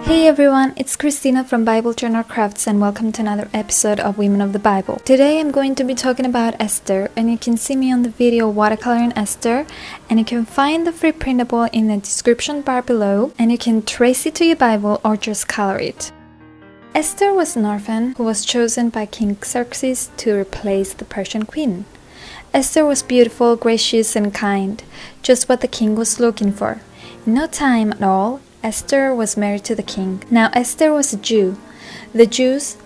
Hey everyone, it's Christina from Bible Journal Crafts and welcome to another episode of Women of the Bible. Today I'm going to be talking about Esther, and you can see me on the video Watercoloring Esther, and you can find the free printable in the description bar below, and you can trace it to your Bible or just color it. Esther was an orphan who was chosen by King Xerxes to replace the Persian queen. Esther was beautiful, gracious and kind, just what the king was looking for. In no time at all, Esther was married to the king. Now Esther was a Jew. The Jews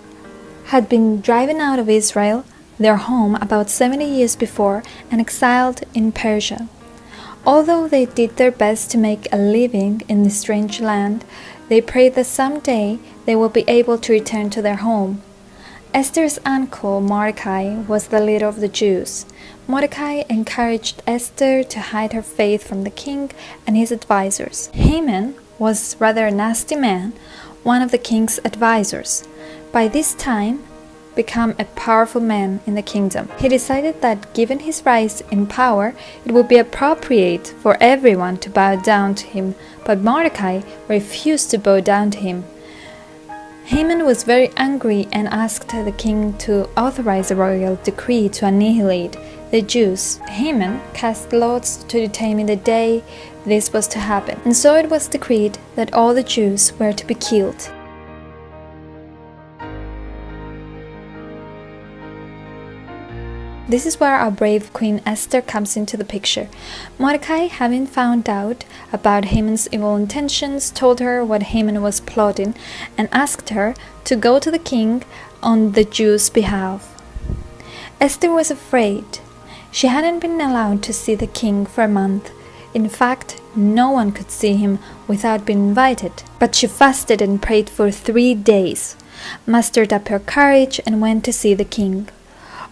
had been driven out of Israel, their home, about 70 years before and exiled in Persia. Although they did their best to make a living in this strange land, they prayed that someday they will be able to return to their home. Esther's uncle Mordecai was the leader of the Jews. Mordecai encouraged Esther to hide her faith from the king and his advisors. Haman was rather a nasty man, one of the king's advisors. By this time, become a powerful man in the kingdom. He decided that given his rise in power, it would be appropriate for everyone to bow down to him, but Mordecai refused to bow down to him. Haman was very angry and asked the king to authorize a royal decree to annihilate the Jews. Haman cast lots to determine the day this was to happen, and so it was decreed that all the Jews were to be killed. This is where our brave Queen Esther comes into the picture. Mordecai, having found out about Haman's evil intentions, told her what Haman was plotting and asked her to go to the king on the Jews' behalf. Esther was afraid. She hadn't been allowed to see the king for a month. In fact, no one could see him without being invited. But she fasted and prayed for 3 days, mustered up her courage, and went to see the king.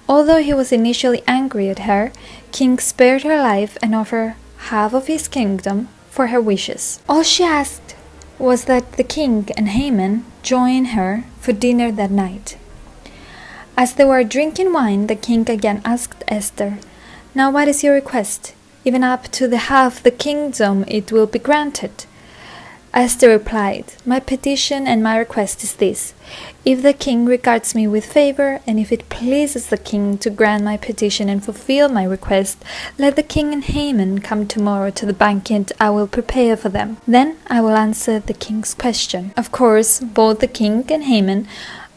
Although he was initially angry at her, King spared her life and offered half of his kingdom for her wishes. All she asked was that the king and Haman join her for dinner that night. As they were drinking wine, the king again asked Esther, "Now what is your request? Even up to the half the kingdom it will be granted." Esther replied, "My petition and my request is this. If the king regards me with favor, and if it pleases the king to grant my petition and fulfill my request, let the king and Haman come tomorrow to the banquet I will prepare for them. Then I will answer the king's question." Of course, both the king and Haman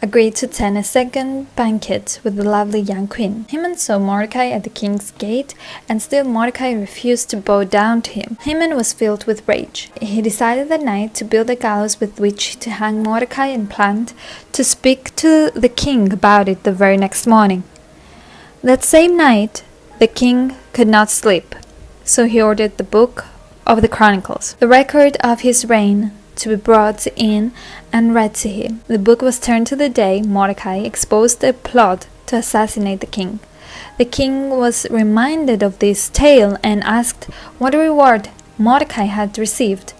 agreed to attend a second banquet with the lovely young queen. Haman saw Mordecai at the king's gate, and still Mordecai refused to bow down to him. Haman was filled with rage. He decided that night to build a gallows with which to hang Mordecai and planned to speak to the king about it the very next morning. That same night, the king could not sleep, so he ordered the book of the Chronicles, the record of his reign, to be brought in and read to him. The book was turned to the day Mordecai exposed a plot to assassinate the king. The king was reminded of this tale and asked what reward Mordecai had received.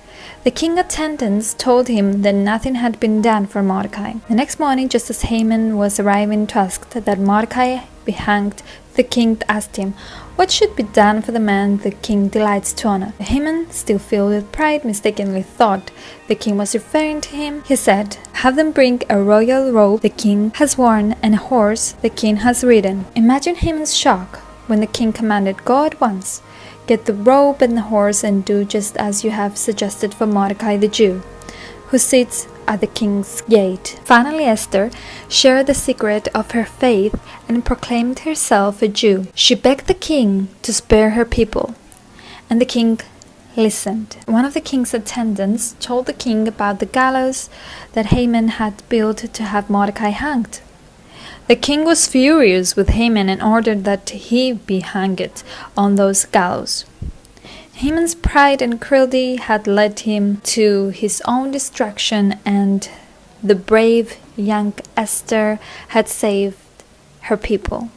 The king's attendants told him that nothing had been done for Mordecai. The next morning, just as Haman was arriving to ask that Mordecai be hanged, the king asked him, "What should be done for the man the king delights to honor?" Haman, still filled with pride, mistakenly thought the king was referring to him. He said, "Have them bring a royal robe the king has worn and a horse the king has ridden." Imagine Haman's shock when the king commanded, "Go at once, get the robe and the horse and do just as you have suggested for Mordecai the Jew, who sits at the king's gate." Finally, Esther shared the secret of her faith and proclaimed herself a Jew. She begged the king to spare her people, and the king listened. One of the king's attendants told the king about the gallows that Haman had built to have Mordecai hanged. The king was furious with Haman and ordered that he be hanged on those gallows. Haman's pride and cruelty had led him to his own destruction, and the brave young Esther had saved her people.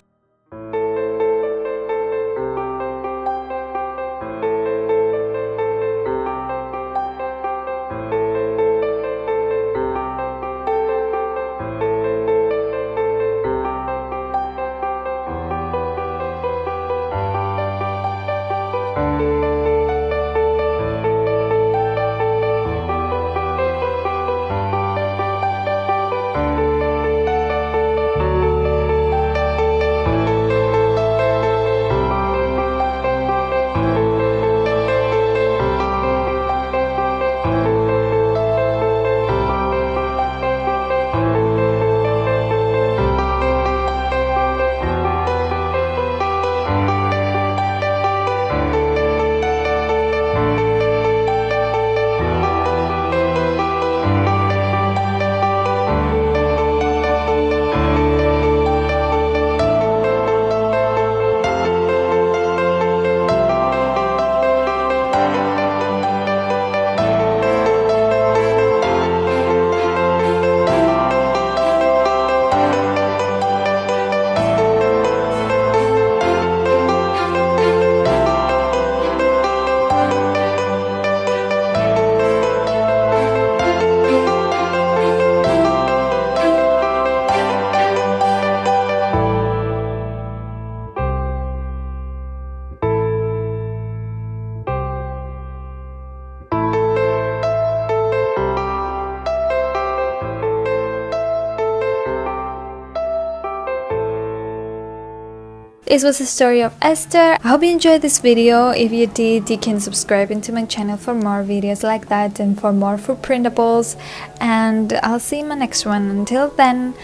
This was the story of Esther. I hope you enjoyed this video. If you did, you can subscribe into my channel for more videos like that and for more for printables. And I'll see you in my next one. Until then,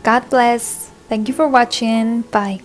God bless. Thank you for watching. Bye.